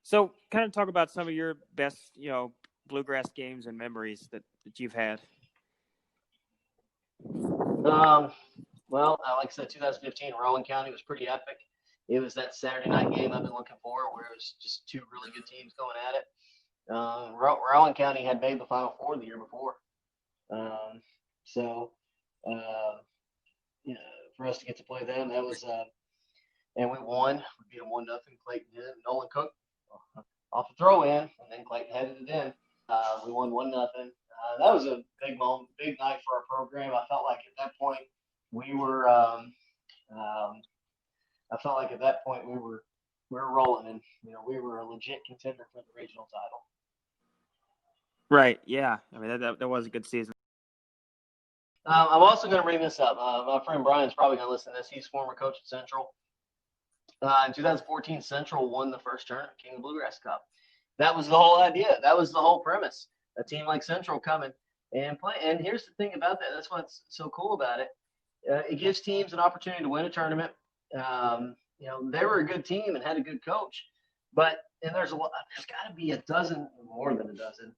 So, kind of talk about some of your best, Bluegrass games and memories that you've had. Well, like I said, 2015 Rowan County was pretty epic. It was that Saturday night game I've been looking for, where it was just two really good teams going at it. Rowan County had made the Final Four the year before, so yeah, for us to get to play them, that was and we won. We beat them 1-0. Clayton hit it. Nolan Cook off a throw in, and then Clayton headed it in. We won 1-0. That was a big moment, big night for our program. I felt like at that point we were. I felt like at that point we were rolling, and we were a legit contender for the regional title. Right. Yeah. I mean that was a good season. I'm also going to bring this up. My friend Brian's probably going to listen to this. He's former coach at Central. In 2014, Central won the first tournament, King of Bluegrass Cup. That was the whole idea. That was the whole premise. A team like Central coming and play. And here's the thing about that. That's what's so cool about it. It gives teams an opportunity to win a tournament. They were a good team and had a good coach. And there's got to be a dozen, more than a dozen.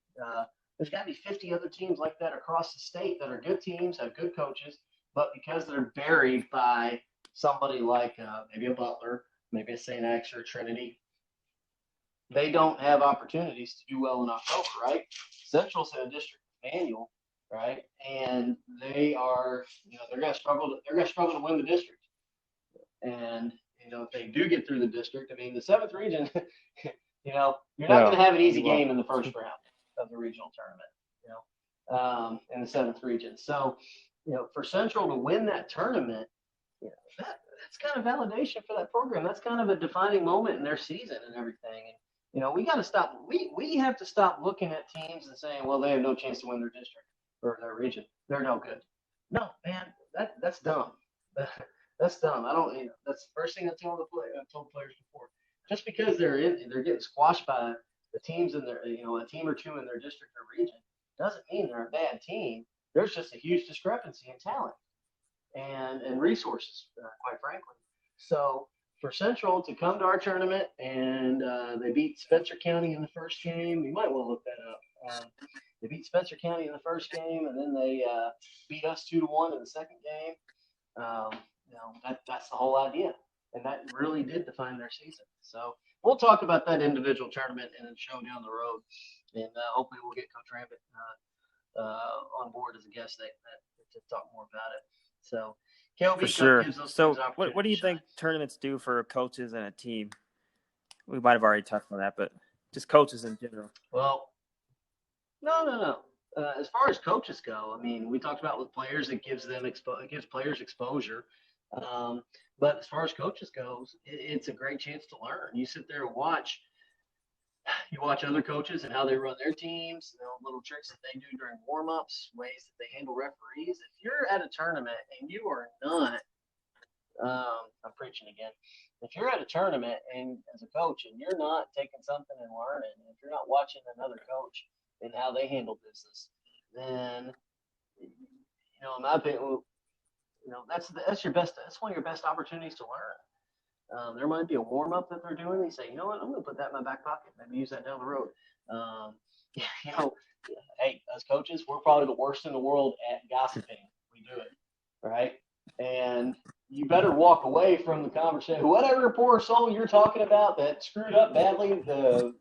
There's got to be 50 other teams like that across the state that are good teams, have good coaches, but because they're buried by somebody like maybe a Butler, maybe a St. X or a Trinity, they don't have opportunities to do well in October, right? Central's in a district manual, right? And they are, they're going to struggle. They're going to struggle to win the district. And if they do get through the district, I mean, the 7th region, you're not going to have an easy game in the first round of the regional tournament, in the 7th region. So, for Central to win that tournament, that's kind of validation for that program. That's kind of a defining moment in their season and everything. And, we got to stop. We have to stop looking at teams and saying, well, they have no chance to win their district or their region. They're no good. No, man, that's dumb. That's dumb. I don't. That's the first thing I've told players before. Just because they're getting squashed by the teams in their, a team or two in their district or region, doesn't mean they're a bad team. There's just a huge discrepancy in talent and resources, quite frankly. So for Central to come to our tournament and they beat Spencer County in the first game, you might want to look that up. They beat Spencer County in the first game, and then they beat us 2-1 in the second game. That's the whole idea, and that really did define their season. So we'll talk about that individual tournament and then show down the road, and hopefully we'll get Coach Rambit on board as a guest to talk more about it. So KLB for sure. Gives us so what do you think tournaments do for coaches and a team? We might have already touched on that, but just coaches in general. Well, no. As far as coaches go, I mean, we talked about with players, it gives players exposure. But as far as coaches goes, it's a great chance to learn. You sit there and watch other coaches and how they run their teams, little tricks that they do during warm-ups, ways that they handle referees. If you're at a tournament and you are not, I'm preaching again. If you're at a tournament and as a coach and you're not taking something and learning, if you're not watching another coach and how they handle business, then, in my opinion, that's your best. That's one of your best opportunities to learn. There might be a warm up that they're doing. They say, you know what, I'm going to put that in my back pocket. Maybe use that down the road. Hey, as coaches, we're probably the worst in the world at gossiping. We do it, right? And you better walk away from the conversation. Whatever poor soul you're talking about that screwed up badly the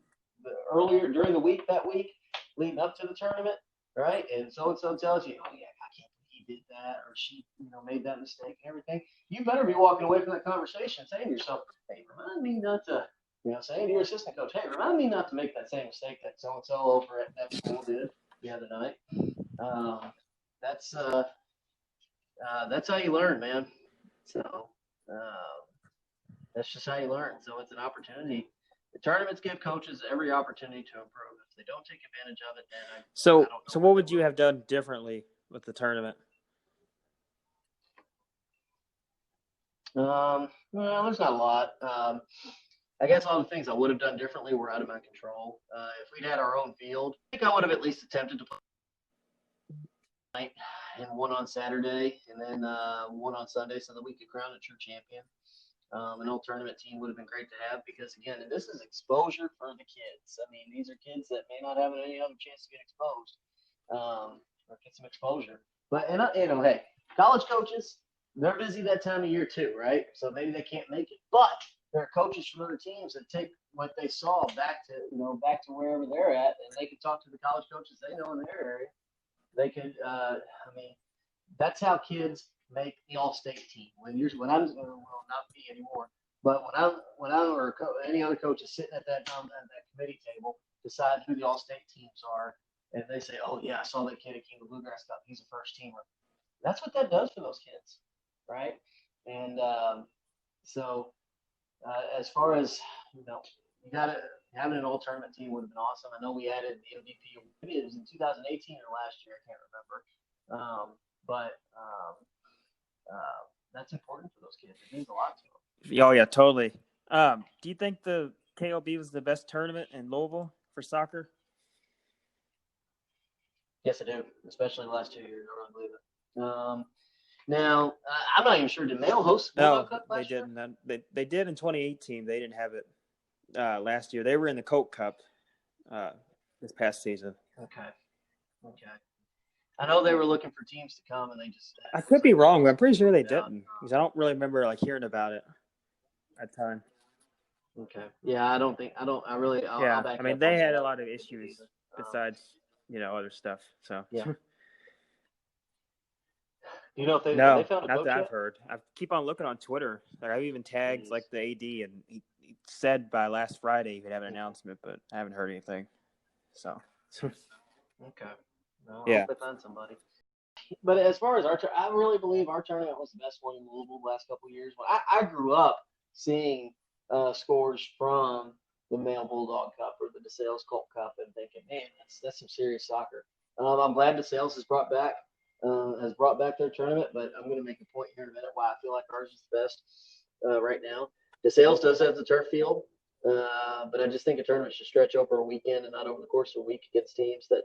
earlier during the week that week leading up to the tournament, right? And so tells you, oh yeah, I can't believe he did that or she, made that mistake and everything. You better be walking away from that conversation saying to yourself, hey, remind me not to, saying to your assistant coach, hey, remind me not to make that same mistake that so-and-so over at that school did the other night. That's how you learn, man. So that's just how you learn. So it's an opportunity. The tournaments give coaches every opportunity to improve. If they don't take advantage of it, then So what would you have done differently with the tournament? Well, there's not a lot. I guess all the things I would have done differently were out of my control. If we'd had our own field, I think I would have at least attempted to play night and one on Saturday and then one on Sunday so that we could crown a true champion. An old tournament team would have been great to have because, again, this is exposure for the kids. I mean, these are kids that may not have any other chance to get exposed or get some exposure. But, hey, college coaches, they're busy that time of year too, right? So maybe they can't make it. But there are coaches from other teams that take what they saw back to wherever they're at, and they can talk to the college coaches they know in their area. They could, that's how kids make the all-state team. When I'm not me anymore, but when I or any other coach is sitting at that committee table, decide who the all-state teams are, and they say, "Oh yeah, I saw that kid at King of Bluegrass Cup. He's a first teamer." That's what that does for those kids, right? And as far as you got to having an all tournament team would have been awesome. I know we added the MVP. Maybe it was in 2018 or last year. I can't remember. But that's important for those kids. It means a lot to them. Oh yeah, totally. Do you think the KOB was the best tournament in Louisville for soccer? Yes, I do. Especially the last 2 years. I really believe it. Now, I'm not even sure. Did Mail host the Bulldog Cup last year? They did in 2018. They didn't have it last year. They were in the Coke Cup this past season. Okay. I know they were looking for teams to come, and they just. I could be wrong, but I'm pretty sure they didn't because I don't really remember hearing about it at the time. Okay. Yeah, I don't. Yeah, I mean they had a lot of issues besides other stuff. So yeah. Do you know if they found a not coach that yet? I've heard. I keep on looking on Twitter. Like I've even tagged like the AD, and he said by last Friday he would have an announcement, but I haven't heard anything. So. Okay. Well, I hope they find somebody. But as far as I really believe our tournament was the best one in Louisville the last couple of years. Well, I grew up seeing scores from the Male Bulldog Cup or the DeSales Colt Cup and thinking, man, that's some serious soccer. I'm glad DeSales has brought back their tournament, but I'm going to make a point here in a minute why I feel like ours is the best right now. DeSales does have the turf field, but I just think a tournament should stretch over a weekend and not over the course of a week against teams that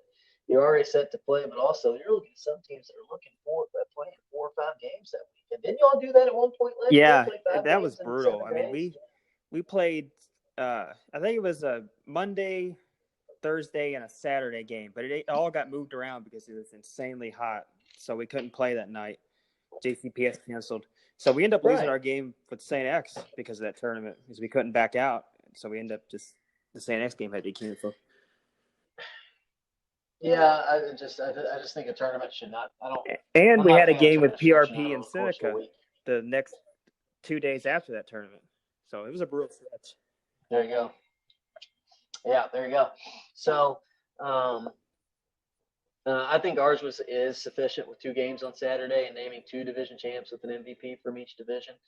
you're already set to play, but also you're looking at some teams that are looking for playing 4 or 5 games that week. And didn't y'all do that at one point last year? Yeah, that was brutal. I mean, we played. I think it was a Monday, Thursday, and a Saturday game, but it all got moved around because it was insanely hot, so we couldn't play that night. JCPS canceled, so we ended up losing our game with St. X because of that tournament because we couldn't back out. So we ended up the St. X game had to be canceled. Yeah, I just think a tournament should not. And we had a game with PRP in Seneca the next 2 days after that tournament, so it was a brutal stretch. There you go. Yeah, there you go. So, I think ours is sufficient with 2 games on Saturday and naming 2 division champs with an MVP from each division.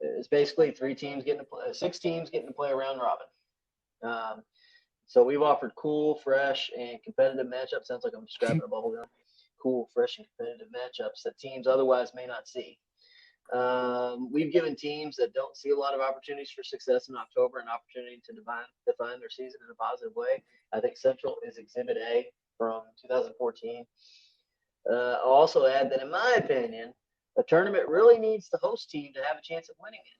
It's basically 6 teams getting to play a round robin. So we've offered cool, fresh, and competitive matchups. Sounds like I'm describing a bubble gum. Cool, fresh, and competitive matchups that teams otherwise may not see. We've given teams that don't see a lot of opportunities for success in October an opportunity to define their season in a positive way. I think Central is Exhibit A from 2014. I'll also add that, in my opinion, a tournament really needs the host team to have a chance at winning it.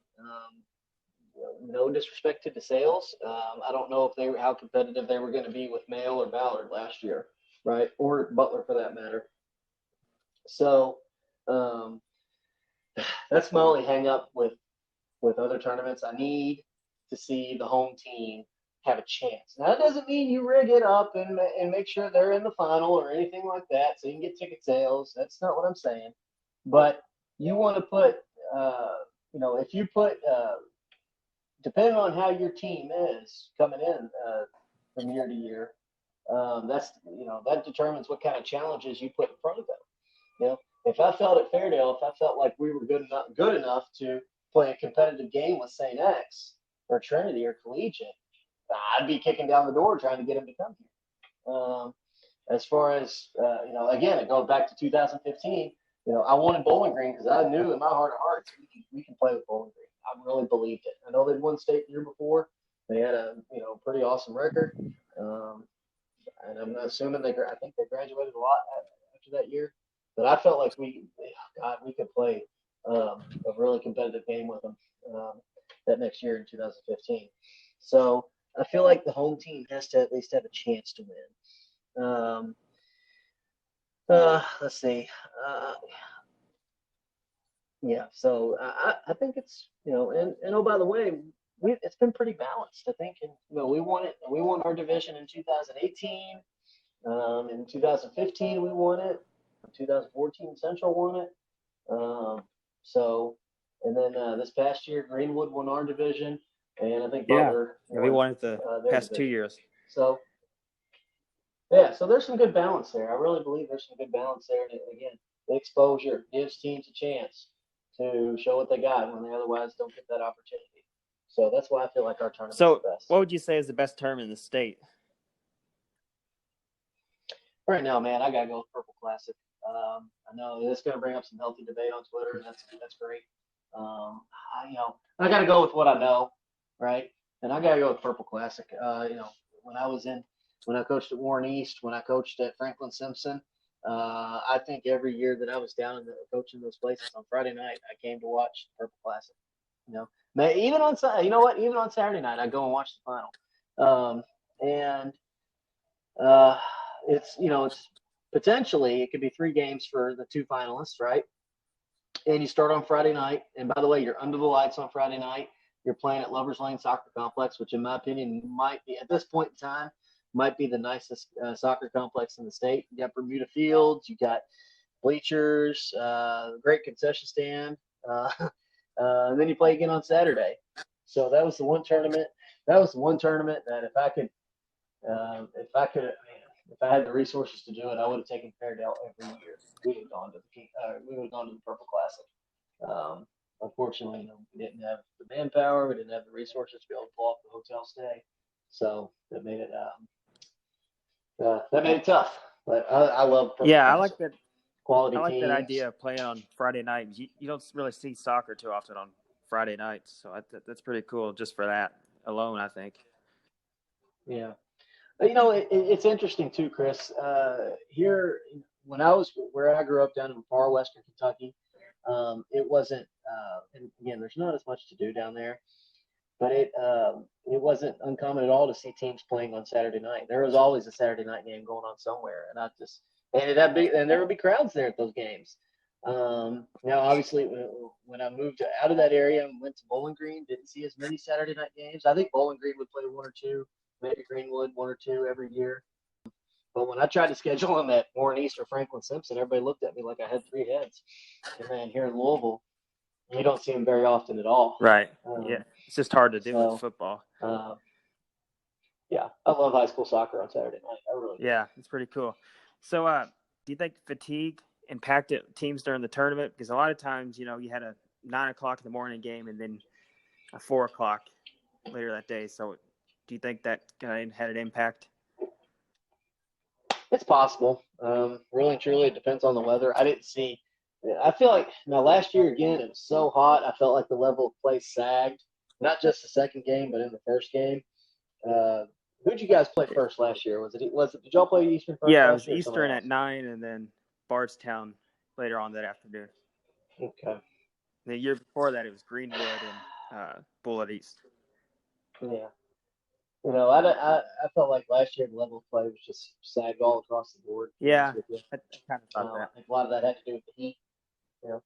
No disrespect to DeSales. I don't know how competitive they were going to be with Mail or Ballard last year, right? Or Butler for that matter. So that's my only hang up with other tournaments. I need to see the home team have a chance. Now, that doesn't mean you rig it up and make sure they're in the final or anything like that so you can get ticket sales. That's not what I'm saying. But you want to put, if you put depending on how your team is coming in from year to year, that determines what kind of challenges you put in front of them. If I felt at Fairdale, if I felt like we were good enough to play a competitive game with St. X or Trinity or Collegiate, I'd be kicking down the door trying to get them to come here. As far as again, it goes back to 2015. I wanted Bowling Green because I knew in my heart of hearts we can play with Bowling Green. I really believed it. I know they'd won state the year before. They had a pretty awesome record, and I'm assuming I think they graduated a lot after that year. But I felt like we could play a really competitive game with them that next year in 2015. So I feel like the home team has to at least have a chance to win. Let's see. Yeah, so I think it's and oh, by the way, it's been pretty balanced. I think we won our division in 2018. In 2015 we won it. In 2014 Central won it. So and then this past year Greenwood won our division, and I think Butler we won it the past division. 2 years. So yeah, so there's some good balance there. I really believe there's some good balance there. And again, the exposure gives teams a chance to show what they got when they otherwise don't get that opportunity. So that's why I feel like our tournament's the best. What would you say is the best tournament in the state? Right now, man, I gotta go with Purple Classic. I know it's gonna bring up some healthy debate on Twitter, and that's great. I gotta go with what I know, right? And I gotta go with Purple Classic. When I coached at Warren East, when I coached at Franklin Simpson, I think every year that I was down coaching those places on Friday night, I came to watch Purple Classic. Even on Saturday night, I go and watch the final. It's potentially it could be 3 games for the 2 finalists, right? And you start on Friday night, and by the way, you're under the lights on Friday night. You're playing at Lovers Lane Soccer Complex, which in my opinion might be, at this point in time, might be the nicest soccer complex in the state. You got Bermuda Fields, you got bleachers, great concession stand, and then you play again on Saturday. So that was the one tournament. That if I had the resources to do it, I would have taken Fairdale every year. We would have gone to the Purple Classic. Unfortunately, we didn't have the manpower, we didn't have the resources to be able to pull off the hotel stay, so that made it tough. But I love Purple Classic. I like that. Quality I like teams. that idea of playing on Friday night. You don't really see soccer too often on Friday nights, so that's pretty cool just for that alone, I think. Yeah. It's interesting too, Chris. Here, when I was where I grew up down in far western Kentucky, it wasn't. And again, there's not as much to do down there, but it wasn't uncommon at all to see teams playing on Saturday night. There was always a Saturday night game going on somewhere, and there would be crowds there at those games. Now, obviously, when I moved out of that area and went to Bowling Green, didn't see as many Saturday night games. I think Bowling Green would play 1 or 2. Maybe Greenwood 1 or 2 every year. But when I tried to schedule them at Warren East or Franklin Simpson, everybody looked at me like I had 3 heads. And then here in Louisville, you don't see them very often at all. Right. It's just hard to do with football. Yeah, I love high school soccer on Saturday night. I really do. Yeah, it's pretty cool. So, do you think fatigue impacted teams during the tournament? Because a lot of times, you had a 9:00 in the morning game and then a 4:00 later that day. So, do you think that had an impact? It's possible. Really and truly, it depends on the weather. I feel like last year again, it was so hot. I felt like the level of play sagged. Not just the second game, but in the first game. Who'd you guys play first last year? Did y'all play Eastern first? Yeah, it was Eastern at 9, and then Bardstown later on that afternoon. Okay. The year before that, it was Greenwood and Bullitt East. Yeah. I felt like last year the level of play was just sagged all across the board. Yeah, I kind of thought that. I think a lot of that had to do with the heat. And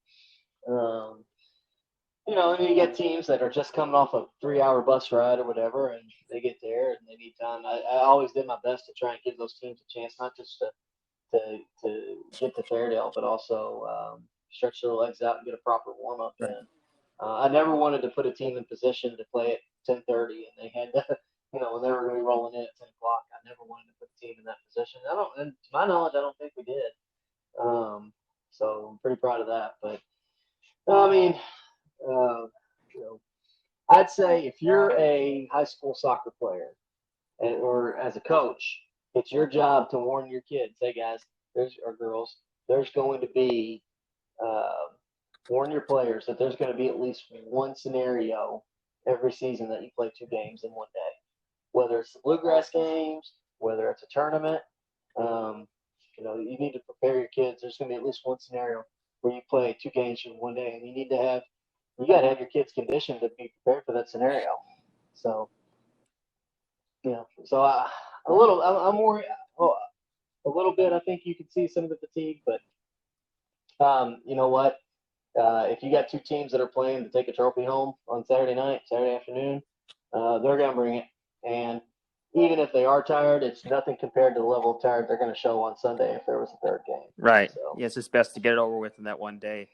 you get teams that are just coming off a 3-hour bus ride or whatever, and they get there and they need time. I always did my best to try and give those teams a chance, not just to get to Fairdale, but also stretch their legs out and get a proper warm up in. I never wanted to put a team in position to play at 10:30, and they had to. When they were going to be rolling in at 10 o'clock, I never wanted to put the team in that position. And to my knowledge, I don't think we did. So I'm pretty proud of that. But I mean, I'd say if you're a high school soccer player or as a coach, it's your job to warn your kids, hey guys, or girls, there's going to be warn your players that there's going to be at least one scenario every season that you play 2 games in one day. Whether it's the Bluegrass games, whether it's a tournament, you need to prepare your kids. There's going to be at least one scenario where you play 2 games in one day, and you got to have your kids conditioned to be prepared for that scenario. So, I'm worried a little bit. I think you can see some of the fatigue, but you know what? If you got 2 teams that are playing to take a trophy home on Saturday afternoon, they're going to bring it. And even if they are tired, it's nothing compared to the level of tired they're going to show on Sunday if there was a third game. Right. So, yeah, it's just best to get it over with in that one day.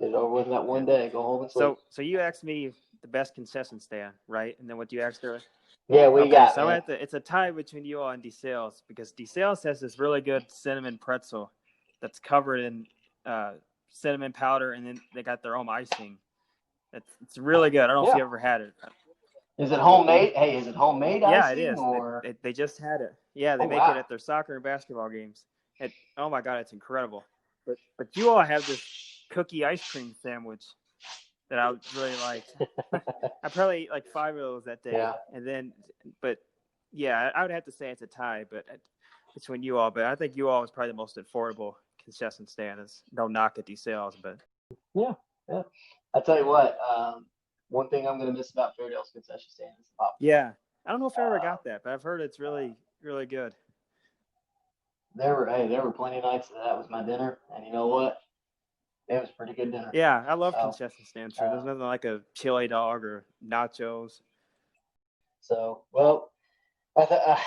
Get it over with in that one day. Go home and sleep. So you asked me the best concession stand, right? And then what you asked her? Yeah, we got. So it's a tie between you all and DeSales because DeSales has this really good cinnamon pretzel that's covered in cinnamon powder, and then they got their own icing. It's really good. I don't know if you ever had it. Is it homemade? Hey, is it homemade icing? Yeah, it is. Or... They just had it. Yeah, they make it at their soccer and basketball games. Oh my God, it's incredible. But you all have this cookie ice cream sandwich that I really liked. I probably ate like 5 of those that day. Yeah. And then, but yeah, I would have to say it's a tie, but between you all. But I think you all is probably the most affordable concession stand. It's no knock at these sales, but yeah. I tell you what, one thing I'm going to miss about Fairdale's concession stand is the popcorn. Yeah, I don't know if I ever got that, but I've heard it's really, really good. There were plenty of nights that was my dinner, and you know what? It was a pretty good dinner. Yeah, I love concession stand food. There's nothing like a chili dog or nachos. So, well, I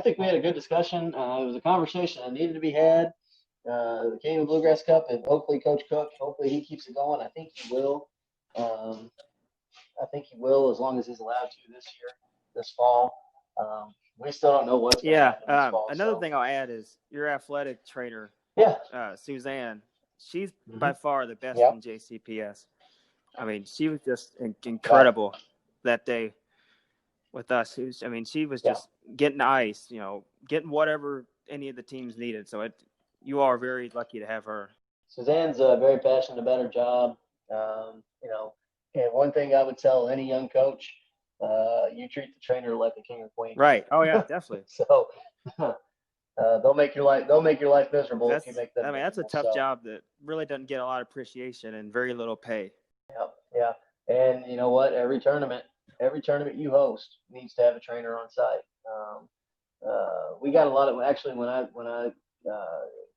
think we had a good discussion. It was a conversation that needed to be had. The King of the Bluegrass Cup, and hopefully Coach Cook, hopefully he keeps it going. I think he will. As long as he's allowed to this fall. We still don't know what's going to happen this fall. Another thing I'll add is your athletic trainer, Suzanne. She's by far the best in JCPS. I mean, she was just incredible that day with us. She was just getting ice, getting whatever any of the teams needed. So you are very lucky to have her. Suzanne's very passionate about her job. And one thing I would tell any young coach, you treat the trainer like a king or queen. Right. Oh yeah, definitely. So they'll make your life miserable if you make them. That's a tough job that really doesn't get a lot of appreciation and very little pay. Yeah. And you know what? Every tournament you host needs to have a trainer on site. We got a lot of actually when I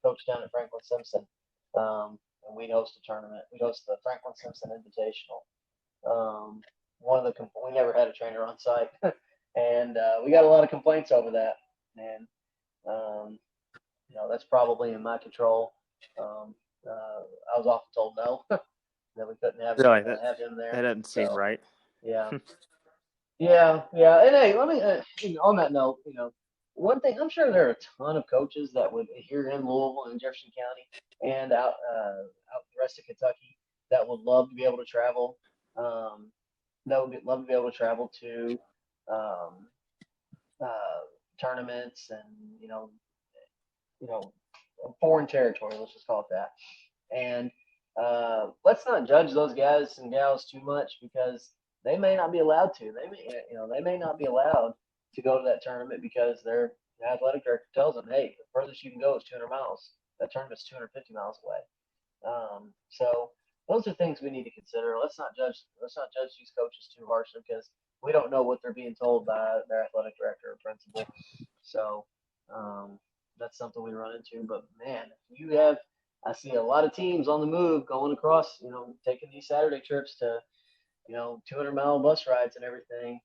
coached down at Franklin Simpson, and we'd host a tournament. We'd host the Franklin Simpson Invitational. We never had a trainer on site, and we got a lot of complaints over that. And that's probably in my control. I was often told no, that we couldn't have him there. That doesn't seem right. Yeah. Yeah. And hey, let me on that note, one thing, I'm sure there are a ton of coaches that would here in Louisville and Jefferson County and out the rest of Kentucky that would love to be able to travel. That would love to be able to travel to tournaments and foreign territory. Let's just call it that. And let's not judge those guys and gals too much because they may not be allowed to. They may not be allowed to go to that tournament because their athletic director tells them, hey, the furthest you can go is 200 miles. That tournament's 250 miles away. So those are things we need to consider. Let's not judge these coaches too harshly because we don't know what they're being told by their athletic director or principal. So that's something we run into. But man, I see a lot of teams on the move going across, taking these Saturday trips to 200-mile bus rides and everything.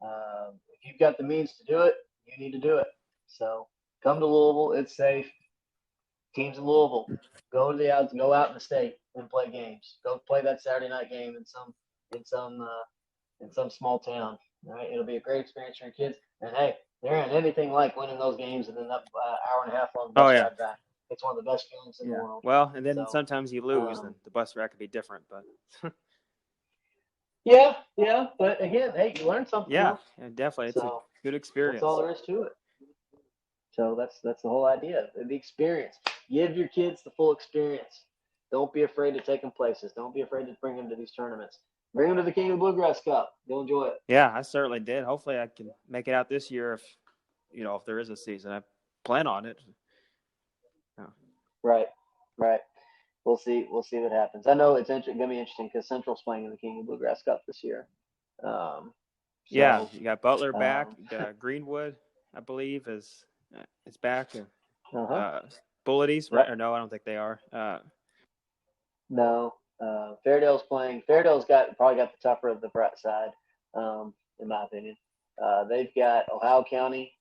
If you've got the means to do it, you need to do it. So come to Louisville. It's safe. Teams in Louisville, go out in the state and play games. Go play that Saturday night game in some small town. All right, it'll be a great experience for your kids. And hey, there ain't anything like winning those games and then that hour and a half long bus ride back. It's one of the best feelings in the world. Well, and then sometimes you lose, and the bus ride could be different, but. Yeah, but again, hey, you learn something. Yeah, definitely. It's a good experience. That's all there is to it. So that's the whole idea, the experience. Give your kids the full experience. Don't be afraid to take them places. Don't be afraid to bring them to these tournaments. Bring them to the King of the Bluegrass Cup. You'll enjoy it. Yeah, I certainly did. Hopefully I can make it out this year if there is a season. I plan on it. Right. We'll see what happens. I know it's going to be interesting because Central's playing in the King of Bluegrass Cup this year. Yeah, you got Butler back. Greenwood, I believe, is back. Bulleties, right? Yep. Or no, I don't think they are. No. Fairdale's playing. Fairdale's probably got the tougher of the Brett side, in my opinion. They've got Ohio County,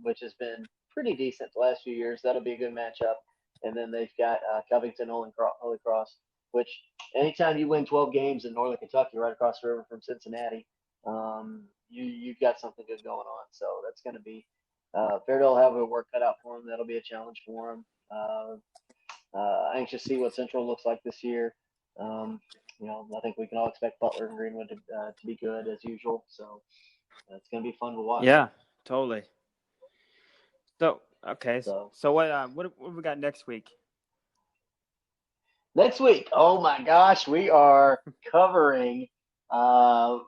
which has been pretty decent the last few years. That'll be a good matchup. And then they've got Covington, Holy Cross, which anytime you win 12 games in Northern Kentucky, right across the river from Cincinnati, you've got something good going on. So that's going to be Fairdale will have a work cut out for them. That'll be a challenge for them. Anxious to see what Central looks like this year. I think we can all expect Butler and Greenwood to be good as usual. So it's going to be fun to watch. Yeah, totally. So okay, so what we got next week? Next week, oh my gosh, we are covering the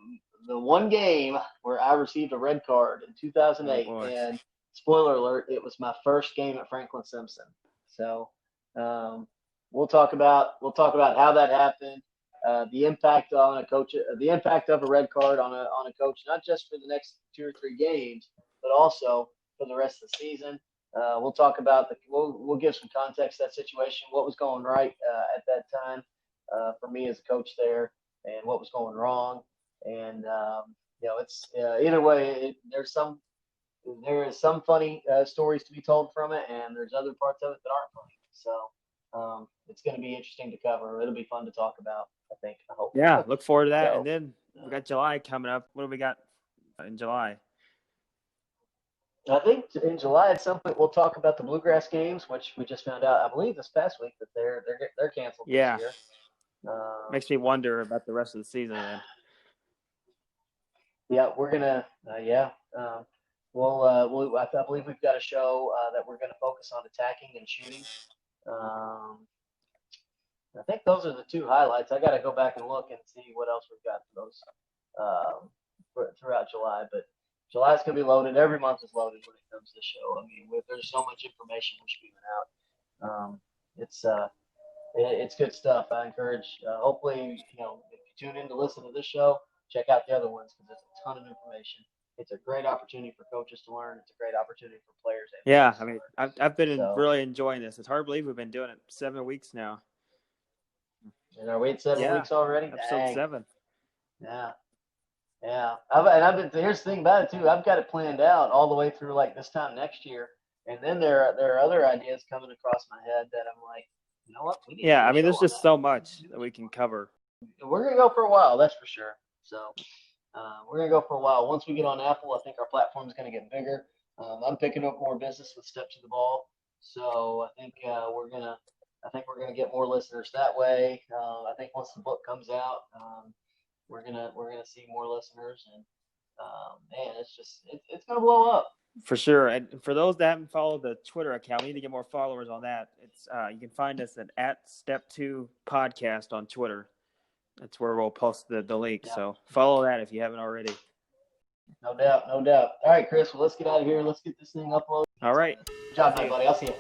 one game where I received a red card in 2008, and spoiler alert, it was my first game at Franklin Simpson. So we'll talk about how that happened, the impact on a coach, the impact of a red card on a coach, not just for the next 2 or 3 games, but also for the rest of the season. We'll talk about we'll give some context to that situation, what was going right at that time for me as a coach there, and what was going wrong. And it's either way, there is some funny stories to be told from it, and there's other parts of it that aren't funny. So it's going to be interesting to cover. It'll be fun to talk about, I think. I hope. Yeah, look forward to that. And then we got July coming up. What do we got in July? I think in July at some point we'll talk about the Bluegrass games, which we just found out, I believe, this past week that they're canceled this year. Makes me wonder about the rest of the season then. Yeah, we're gonna. I believe we've got a show that we're gonna focus on attacking and shooting. I think those are the 2 highlights. I got to go back and look and see what else we've got for those throughout July, but. July's going to be loaded. Every month is loaded when it comes to the show. I mean, there's so much information we're spewing out. It's good stuff. I encourage, hopefully, if you tune in to listen to this show, check out the other ones because there's a ton of information. It's a great opportunity for coaches to learn. It's a great opportunity for players. I mean, I've been really enjoying this. It's hard to believe we've been doing it 7 weeks now. And are we at 7 weeks already? Episode 7. Yeah. Yeah, here's the thing about it too. I've got it planned out all the way through like this time next year, and then there are other ideas coming across my head that I'm like, you know what? I mean, there's just so much that we can cover. We're gonna go for a while, that's for sure. So we're gonna go for a while. Once we get on Apple, I think our platform is gonna get bigger. I'm picking up more business with Step to the Ball, so I think we're gonna get more listeners that way. I think once the book comes out. We're gonna see more listeners, and man, it's gonna blow up for sure. And for those that haven't followed the Twitter account, we need to get more followers on that. It's you can find us at Step2ThePodcast on Twitter. That's where we'll post the link. Yeah. So follow that if you haven't already. No doubt. All right, Chris. Well, let's get out of here. Let's get this thing uploaded. All right. Good job, buddy. I'll see you.